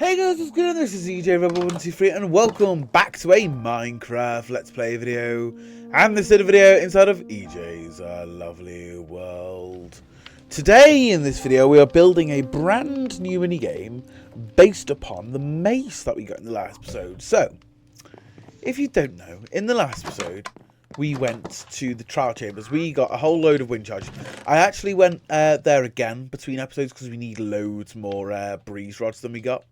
Hey guys, what's going on? This is EJ123 and welcome back to a Minecraft Let's Play video. And this is a video inside of EJ's lovely world. Today in this video we are building a brand new minigame based upon the mace that we got in the last episode. So, if you don't know, in the last episode we went to the trial chambers. We got a whole load of wind charges. I actually went there again between episodes because we need loads more breeze rods than we got.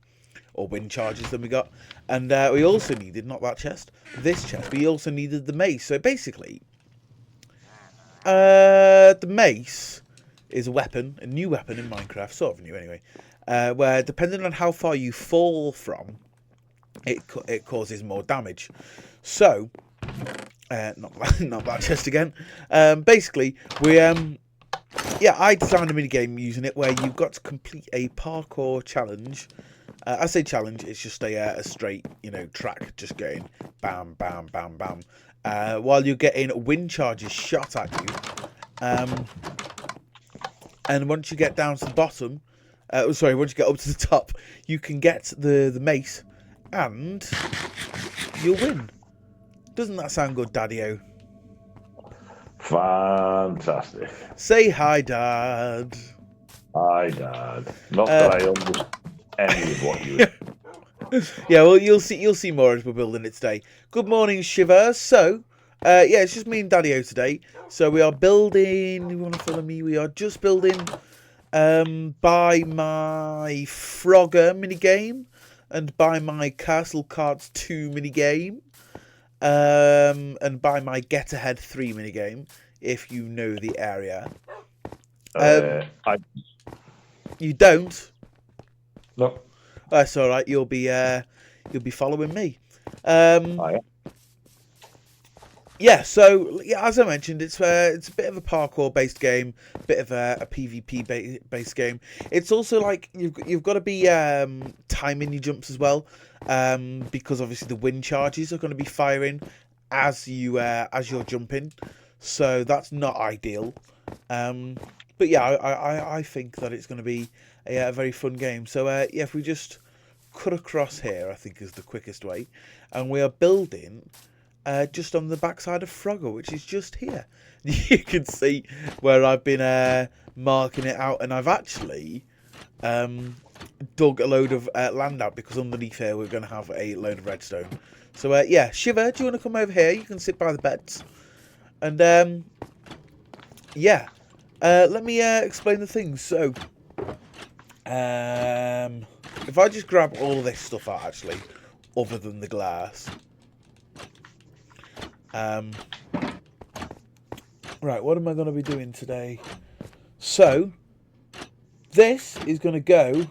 Or wind charges than we got. And we also needed, not that chest, this chest. We also needed the mace. So basically, the mace is a weapon, a new weapon in Minecraft, sort of new anyway, where depending on how far you fall from, it causes more damage. So, not that chest again. Basically, I designed a minigame using it where you've got to complete a parkour challenge. I say challenge, it's just a straight, track just going bam, bam, bam, bam. While you're getting wind charges shot at you. And once you get down to the bottom, once you get up to the top, you can get the mace and you'll win. Doesn't that sound good, Daddy-O? Fantastic. Say hi, Dad. Hi, Dad. Not that I understand any of what you. Yeah, well, you'll see more as we're building it today. Good morning, Shiver. So, it's just me and Daddy-O today. So we are building. You want to follow me? We are just building by my Frogger minigame and by my Castle Cards 2 minigame. And by my Get Ahead 3 minigame, if you know the area. You don't? No. That's all right. You'll be following me. Yeah. So as I mentioned, it's a bit of a parkour based game, a bit of a PvP based game. It's also like you've got to be timing your jumps as well, because obviously the wind charges are going to be firing as you're jumping, so that's not ideal. But yeah, I think that it's going to be a very fun game. So if we just cut across here, I think is the quickest way. And we are building just on the backside of Frogger, which is just here. You can see where I've been marking it out. And I've actually dug a load of land out because underneath here we're going to have a load of redstone. So yeah, Shiver, do you want to come over here? You can sit by the beds. And yeah. Let me explain the things. So, if I just grab all of this stuff out, actually, other than the glass. Right, what am I going to be doing today? So, this is going to go.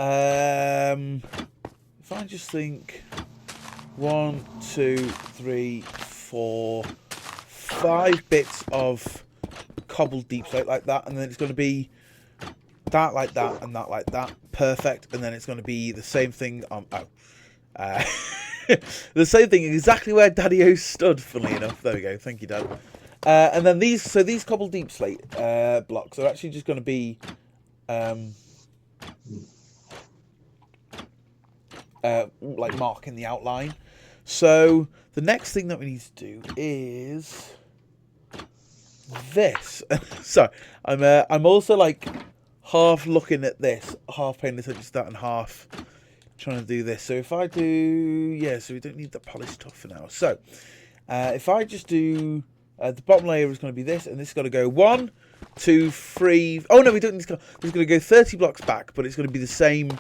If I just think, 1, 2, 3, 4, 5 bits of cobbled deep slate like that, and then it's going to be that like that and that like that. Perfect. And then it's going to be the same thing on the same thing exactly where Daddy-O stood, funnily enough. There we go. Thank you, Dad. And then these cobbled deep slate blocks are actually just going to be like marking the outline. So the next thing that we need to do is this. So I'm also like half looking at this, half paying attention to that, and half trying to do this. So if I do, so we don't need the polished top for now. So if I just do the bottom layer is going to be this, and this is going to go 1, 2, 3. Oh no, we don't need to go. It's going to go 30 blocks back, but it's going to be the same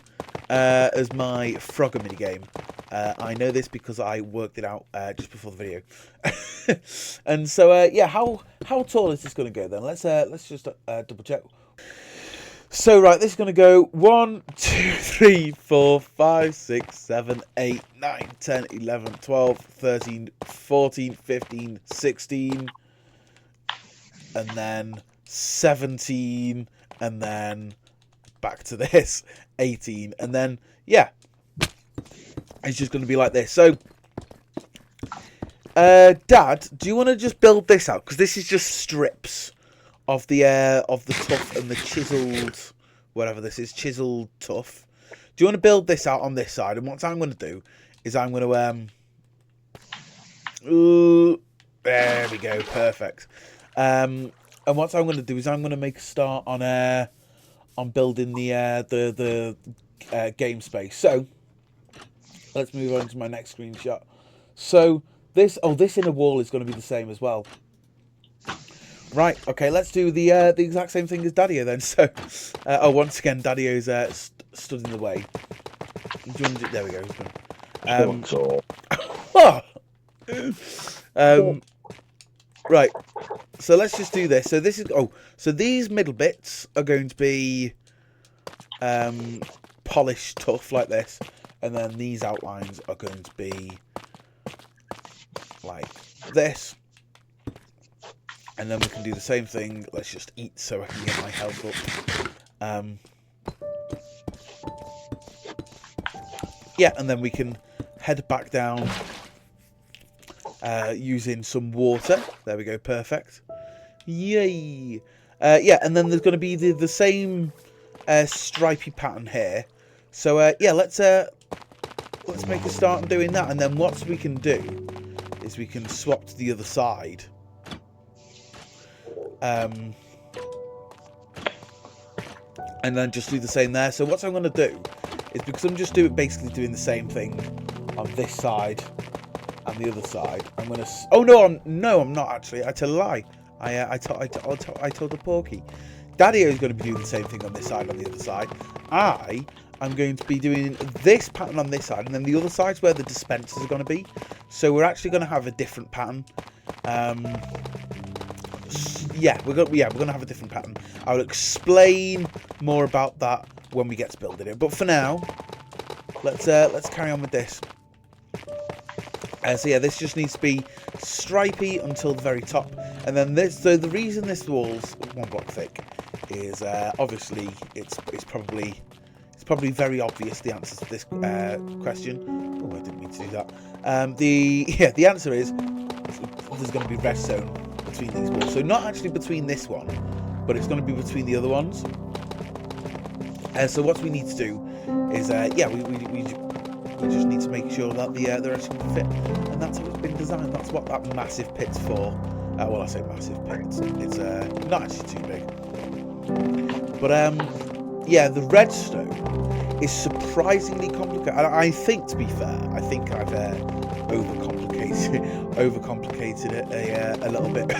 as my Frogger minigame. I know this because I worked it out just before the video. And so yeah, how tall is this going to go then? Let's just double check. So right, this is going to go 1, 2, 3, 4, 5, 6, 7, 8, 9, 10, 11, 12, 13, 14, 15, 16, and then 17, and then back to this 18, and then yeah, it's just going to be like this. So Dad, do you want to just build this out, because this is just strips of the tuff and the chiseled, whatever this is, chiseled tuff. Do you want to build this out on this side? And what I'm going to do is I'm going to there we go, perfect. And what I'm going to do is I'm going to make a start on building the game space. So let's move on to my next screenshot. So this inner wall is going to be the same as well. Right, okay, let's do the exact same thing as Daddio then. So, once again, Daddio's stood in the way. Do you want to do, there we go. Right, so let's just do this. So this is so these middle bits are going to be polished tough like this, and then these outlines are going to be like this. And then we can do the same thing. Let's just eat so I can get my health up. Yeah, and then we can head back down using some water. There we go, perfect. Yay! Yeah, and then there's going to be the same stripy pattern here. So yeah, let's make a start on doing that. And then what we can do is we can swap to the other side. And then just do the same there. So what I'm going to do is, because I'm just basically doing the same thing on this side and the other side, I'm going to... Oh, no, I'm not actually. I tell a lie. I told the porky. Daddio is going to be doing the same thing on this side and on the other side. I'm going to be doing this pattern on this side, and then the other side's where the dispensers are going to be. So we're actually going to have a different pattern. Yeah, we're gonna have a different pattern. I'll explain more about that when we get to building it. But for now, let's carry on with this. So yeah, this just needs to be stripy until the very top, and then this. So the reason this wall's 1 block thick is obviously it's probably very obvious the answer to this question. Oh, I didn't mean to do that. The answer is there's going to be redstone between these walls. So not actually between this one, but it's going to be between the other ones. So what we need to do is, yeah, we just need to make sure that they're actually going to fit, and that's how it's been designed. That's what that massive pit's for. Well, I say massive pit. It's not actually too big. But yeah, the redstone is surprisingly complicated. I think, to be fair, I think I've overcomplicated it a little bit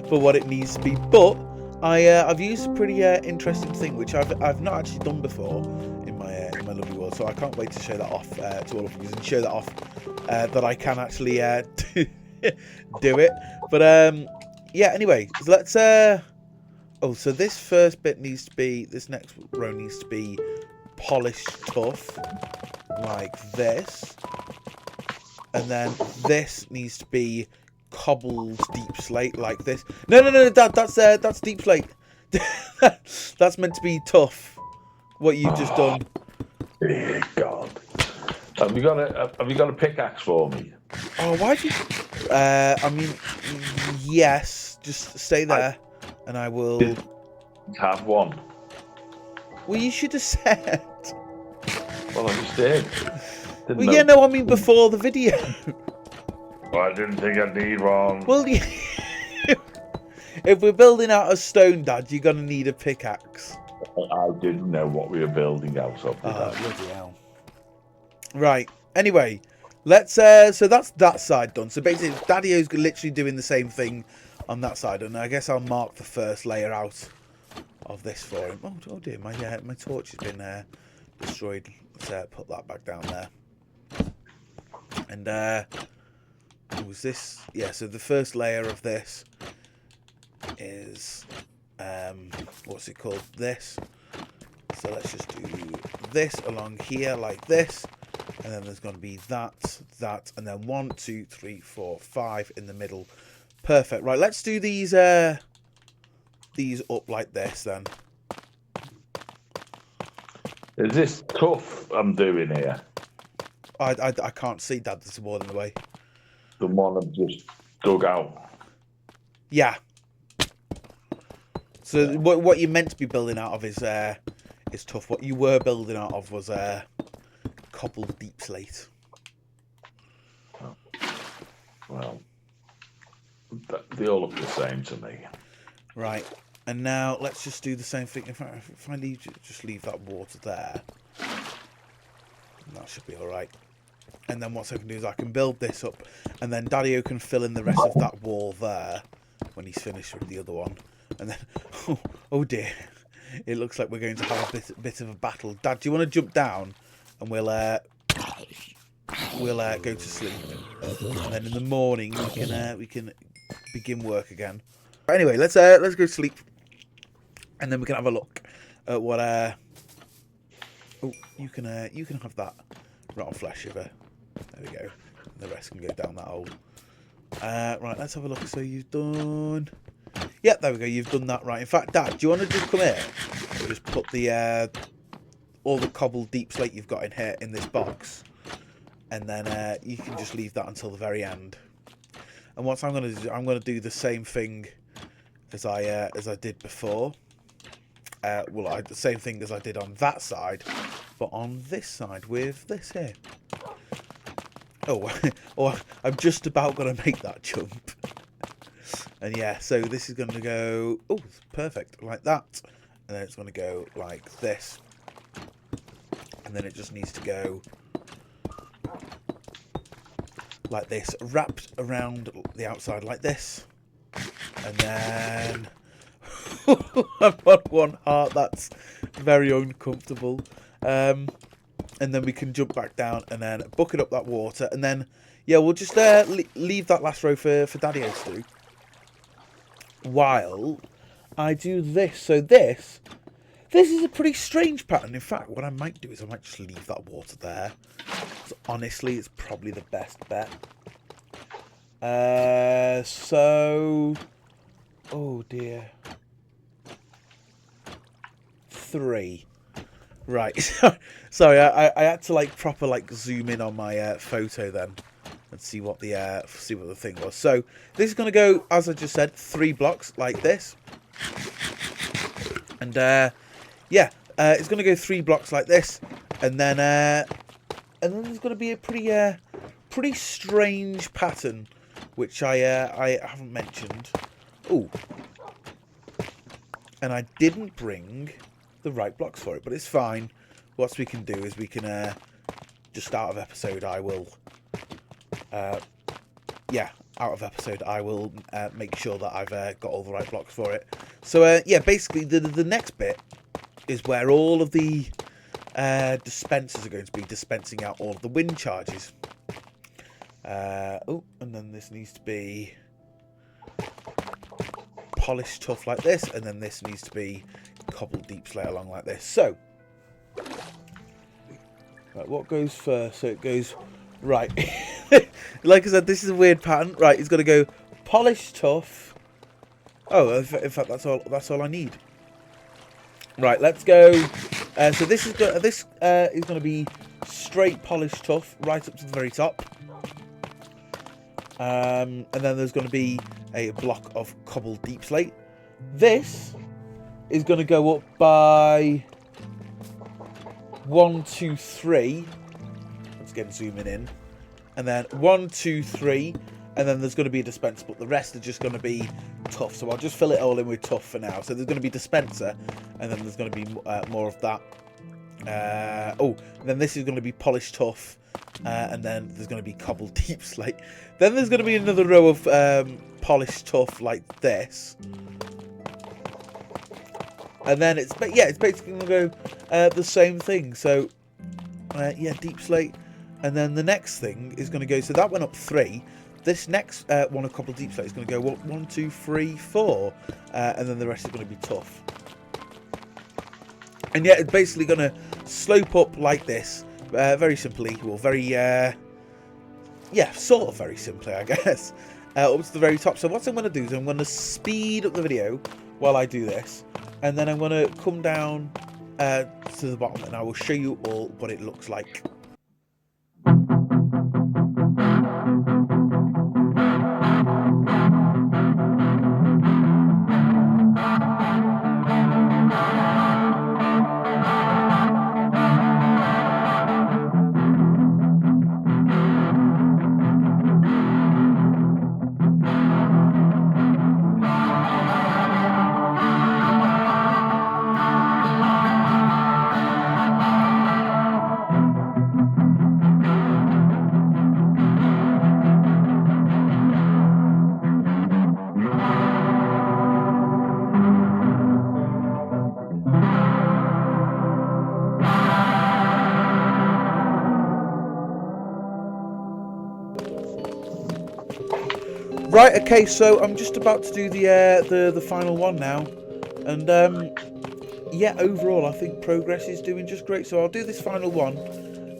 for what it needs to be. But I've used a pretty interesting thing which I've not actually done before in my lovely world. So I can't wait to show that off to all of you and show that off that I can actually do it. But yeah. Anyway, so let's. So this first bit needs to be. This next row needs to be polished tough, like this. And then this needs to be cobbled deep slate like this. No, Dad, that's deep slate. That's meant to be tough. What you've just done. Dear God. Have you got a pickaxe for me? Oh, why do you? I mean, yes. Just stay there, and I will Have one. Well, you should have said. Well, I just did. Well, yeah, no, I mean before the video. Well, I didn't think I'd need one. Well, yeah. If we're building out a stone, Dad, you're going to need a pickaxe. I didn't know what we were building out of. Bloody hell. Right. Anyway, let's. So that's that side done. So basically, Daddio's literally doing the same thing on that side, and I guess I'll mark the first layer out of this for him. Oh dear, my torch has been destroyed. Let's put that back down there. And was this? Yeah. So the first layer of this is what's it called? This. So let's just do this along here like this, and then there's going to be that, and then 1, 2, 3, 4, 5 in the middle. Perfect. Right. Let's do these up like this then. Is this tough I'm doing here? I can't see, Dad. There's more in the way. The one I've just dug out. Yeah. So what you're meant to be building out of is is tough. What you were building out of was cobbled deep slate. Oh. Well, they all look the same to me. Right, and now let's just do the same thing. If I just leave that water there, that should be all right. And then what I can do is I can build this up, and then Daddy-O can fill in the rest of that wall there when he's finished with the other one. And then, oh dear, it looks like we're going to have a bit of a battle. Dad, do you want to jump down, and we'll go to sleep, and then in the morning we can begin work again. Anyway, let's go to sleep, and then we can have a look at what oh, you can have that rotten flesh shiver. There we go. The rest can go down that hole. Right, let's have a look. So you've done... Yep, there we go. You've done that right. In fact, Dad, do you want to just come here and just put the all the cobbled deep slate you've got in here in this box, and then you can just leave that until the very end. And what I'm going to do, I'm going to do the same thing as I did before. The same thing as I did on that side, but on this side with this here. Oh, I'm just about going to make that jump. And yeah, so this is going to go, oh, perfect, like that. And then it's going to go like this. And then it just needs to go like this, wrapped around the outside like this. And then I'm on one heart, that's very uncomfortable. And then we can jump back down and then bucket up that water. And then, yeah, we'll just leave that last row for Daddy-O to do, while I do this. So this is a pretty strange pattern. In fact, what I might do is I might just leave that water there. So honestly, it's probably the best bet. So, oh dear, 3. Right, sorry, I had to like proper like zoom in on my photo then and see what the thing was. So this is going to go, as I just said, 3 blocks like this, and yeah, it's going to go 3 blocks like this, and then there's going to be a pretty strange pattern which I haven't mentioned. Oh, and I didn't bring the right blocks for it, but it's fine. What we can do is we can just out of episode I will make sure that I've got all the right blocks for it. So yeah, basically the next bit is where all of the dispensers are going to be dispensing out all of the wind charges. Oh, and then this needs to be polished tough like this, and then this needs to be cobbled deep slate along like this. So right, what goes first? So it goes right. Like I said, this is a weird pattern. Right, it's got to go polished tough. Oh, in fact, that's all I need. Right, let's go. So this is going to be straight polished tough right up to the very top. And then there's going to be a block of cobbled deep slate. This is going to go up by 1, 2, 3. Let's get zooming in. And then 1, 2, 3. And then there's going to be a dispenser, but the rest are just going to be tough. So I'll just fill it all in with tough for now. So there's going to be dispenser, and then there's going to be more of that. And then this is going to be polished tough. And then there's going to be cobbled deep slate. Then there's going to be another row of polished tough like this. And then it's basically going to go the same thing. So yeah, deep slate. And then the next thing is going to go, so that went up 3. This next one of cobbled deep slate is going to go 1, 2, 3, 4. And then the rest is going to be tough. And yeah, it's basically going to slope up like this. Very simply, well, sort of very simply, I guess, up to the very top. So what I'm going to do is I'm going to speed up the video while I do this, and then I'm going to come down to the bottom, and I will show you all what it looks like. Right, okay, so I'm just about to do the final one now, and yeah, overall I think progress is doing just great. So I'll do this final one,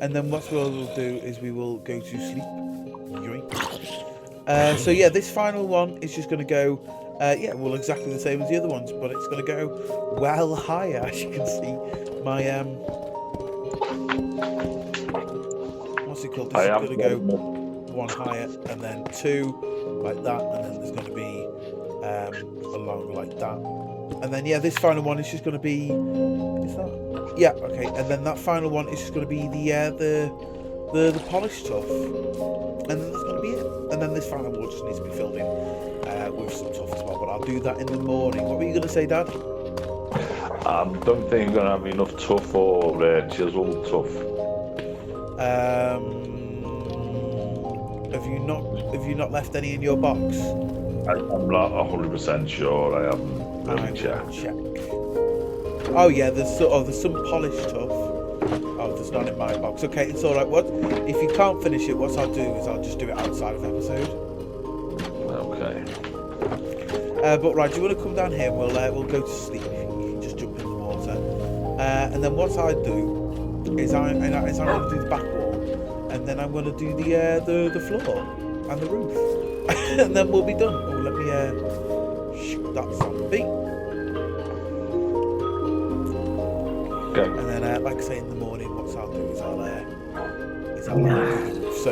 and then what we'll do is we will go to sleep. So yeah, this final one is just going to go, yeah, well, exactly the same as the other ones, but it's going to go well higher, as you can see. My what's it called? This is going to go one higher, and then two like that, and then there's going to be along like that, and then yeah, this final one is just going to be. Is that? Yeah, okay, and then that final one is just going to be the polished stuff, and then that's going to be it. And then this final one just needs to be filled in with some tuff as well, but I'll do that in the morning. What were you going to say, Dad? I don't think I'm going to have enough tuff or chiseled tuff. Have you not left any in your box? I'm not 100% sure. I haven't really checked. Oh yeah, there's some polished tuff. Oh, there's none in my box. Okay, it's all right. What if you can't finish it? What I'll do is I'll just do it outside of episode. Okay. But right, do you want to come down here? And we'll go to sleep. You can just jump in the water, and then what I do is I'm going to do the back wall, and then I'm going to do the floor and the roof, and then we'll be done. Oh, let me shoot that zombie. Okay. And then, like I say, in the morning, what I'll do is I'll do the roof. So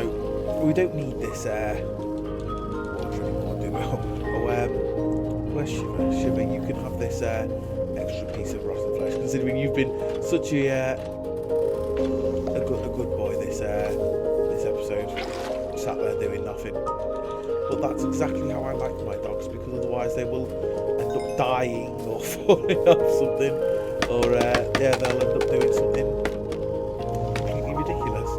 we don't need this water anymore, do we? Where's Shiver? Shiver, you can have this extra piece of rotten flesh, considering you've been such a good boy this episode, sat there doing nothing. But that's exactly how I like my dogs, because otherwise they will end up dying or falling off something, or yeah, they'll end up doing something completely ridiculous.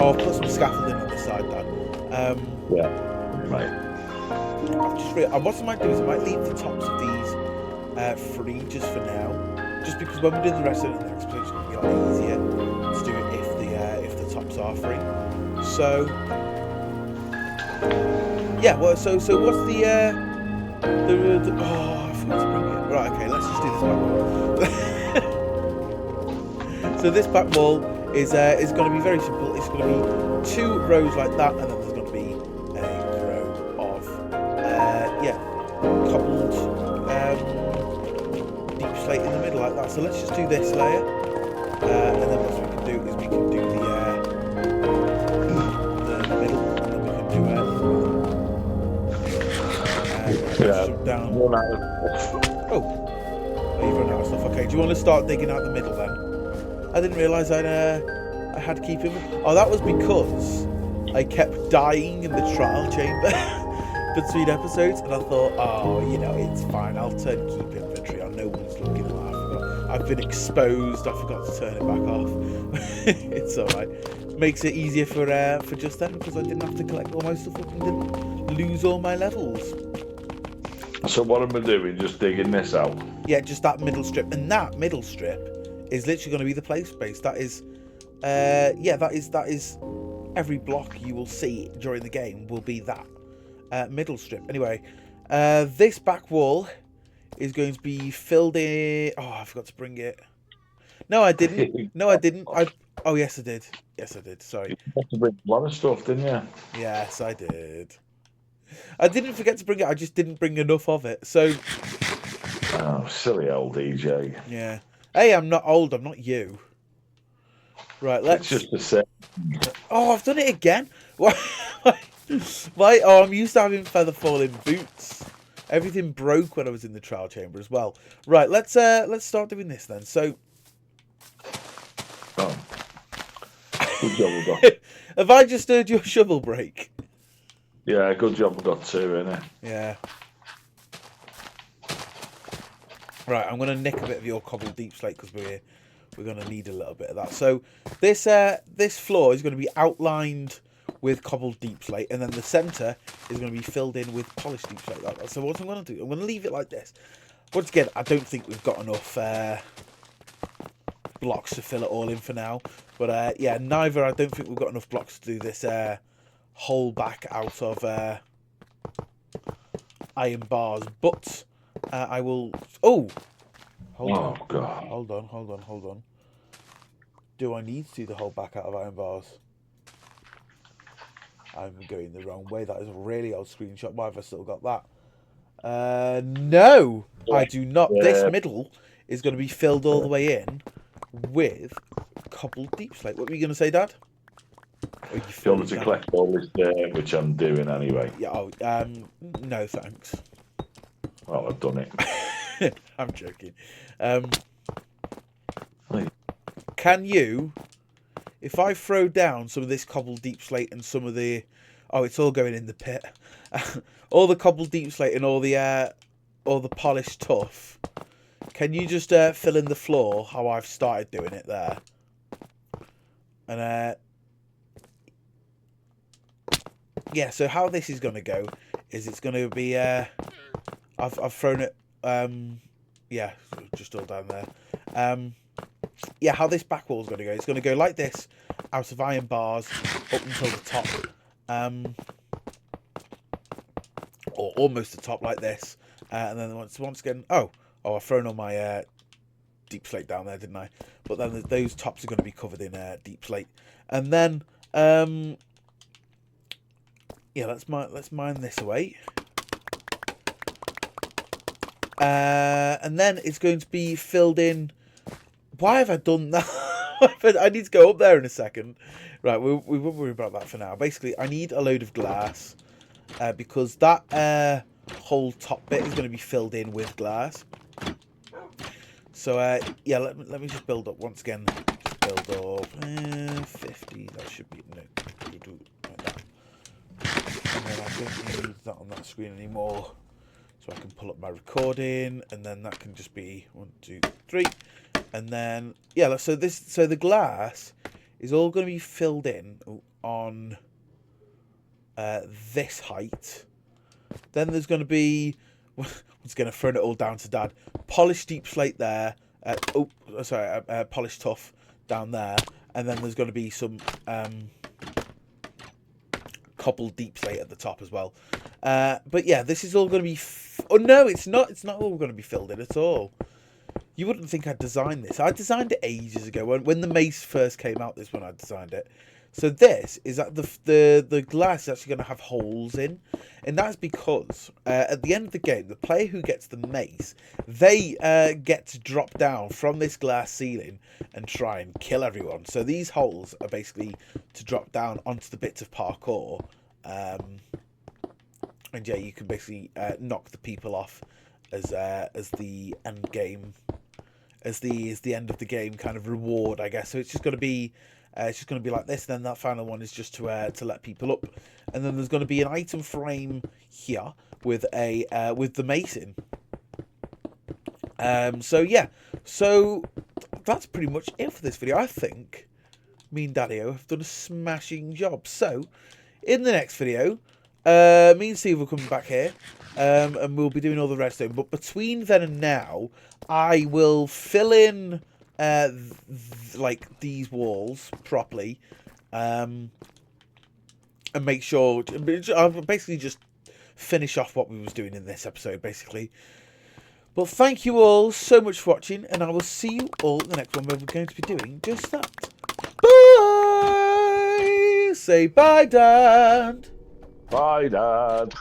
Oh, I'll put some scaffolding on the side, Dad. Yeah, right. I've just realized, what I might do is I might leave the tops of these free just for now, just because when we do the rest of the next episode, it's going to be a lot easier to do it if the tops are free. So yeah, well, so what's the oh, I forgot to bring it. Right, okay, let's just do this back wall. So this back wall is going to be very simple. It's going to be 2 rows like that, and then there's going to be a row of cobbled deep slate in the middle like that. So let's just do this layer, and then what we can do is we can do the middle, and then we can do down. Oh, you've run out of stuff. Okay, do you want to start digging out the middle then? I didn't realise I had to keep him. Oh, that was because I kept dying in the trial chamber between episodes, and I thought, oh, you know, it's fine. I'll turn keep inventory on. No one's looking. I've been exposed. I forgot to turn it back off. It's all right. Makes it easier for just then, because I didn't have to collect all my stuff up and didn't lose all my levels. So what am I doing? Just digging this out? Yeah, just that middle strip, and that middle strip is literally going to be the play space. That is, that is every block you will see during the game will be that middle strip. Anyway, this back wall is going to be filled in. Oh, I forgot to bring it. No, I didn't. No, I didn't. Oh, yes, I did. Yes, I did. Sorry. You had to bring a lot of stuff, didn't you? Yes, I did. I didn't forget to bring it. I just didn't bring enough of it. So. Oh, silly old DJ. Yeah. Hey, I'm not old. I'm not you. Right, let's. It's just the same. Oh, I've done it again. Why? Why? Oh, I'm used to having feather falling boots. Everything broke when I was in the trial chamber as well. Right, let's start doing this then. So. Oh. Good job we got. Have I just heard your shovel break? Yeah, good job we got 2, innit? Yeah. Right, I'm going to nick a bit of your cobbled deep slate because we're going to need a little bit of that. So this floor is going to be outlined with cobbled deep slate, and then the centre is going to be filled in with polished deep slate like that. So what I'm going to do, I'm going to leave it like this. Once again, I don't think we've got enough blocks to fill it all in for now. But yeah, I don't think we've got enough blocks to do this hole back out of iron bars, but I will. Oh, God! hold on. Do I need to do the hole back out of iron bars? I'm going the wrong way. That is a really old screenshot. Why have I still got that? No, I do not. This middle is going to be filled all the way in with cobbled deep slate. What were you going to say, Dad? Do you want me to collect all this dirt, which I'm doing anyway? Yeah. Oh, no, thanks. Well, I've done it. I'm joking. Can you, if I throw down some of this cobbled deep slate and some of the, oh, it's all going in the pit. All the cobbled deep slate and all the polished tuff. Can you just fill in the floor how I've started doing it there? And yeah. So how this is going to go is it's going to be I've thrown it yeah, just all down there. Yeah, how this back wall is going to go. It's going to go like this, out of iron bars, up until the top. Or almost the top like this. And then once again... Oh, I've thrown all my deep slate down there, didn't I? But then those tops are going to be covered in deep slate. And then... yeah, let's mine this away. And then it's going to be filled in... Why have I done that? I need to go up there in a second. Right, we won't worry about that for now. Basically, I need a load of glass because that whole top bit is going to be filled in with glass. So, yeah, let me just build up once again. Just build up 50. That should be... No, we'll do like that. And then I don't need that on that screen anymore. So I can pull up my recording, and then that can just be 1, 2, 3. And then, yeah, so the glass is all going to be filled in on this height. Then there's going to be, I'm just going to throw it all down to Dad. Polished deep slate there. Polished tuff down there. And then there's going to be some cobbled deep slate at the top as well. But yeah, this is all going to be... Oh, no, it's not. It's not all going to be filled in at all. You wouldn't think I'd designed this. I designed it ages ago. When the Mace first came out, this when I designed it. So this is that the glass is actually going to have holes in. And that's because at the end of the game, the player who gets the Mace, they get to drop down from this glass ceiling and try and kill everyone. So these holes are basically to drop down onto the bits of parkour. And yeah, you can basically knock the people off as the end game. As the end of the game kind of reward, I guess. So it's just going to be like this. And then that final one is just to let people up. And then there's going to be an item frame here with the Mace in. So yeah, so that's pretty much it for this video. I think me and Daddy-O have done a smashing job. So in the next video, me and Steve will come back here. And we'll be doing all the redstone. But between then and now, I will fill in like these walls properly, and make sure. I'll basically just finish off what we was doing in this episode, basically. But thank you all so much for watching, and I will see you all in the next one where we're going to be doing just that. Bye. Say bye, Dad. Bye, Dad.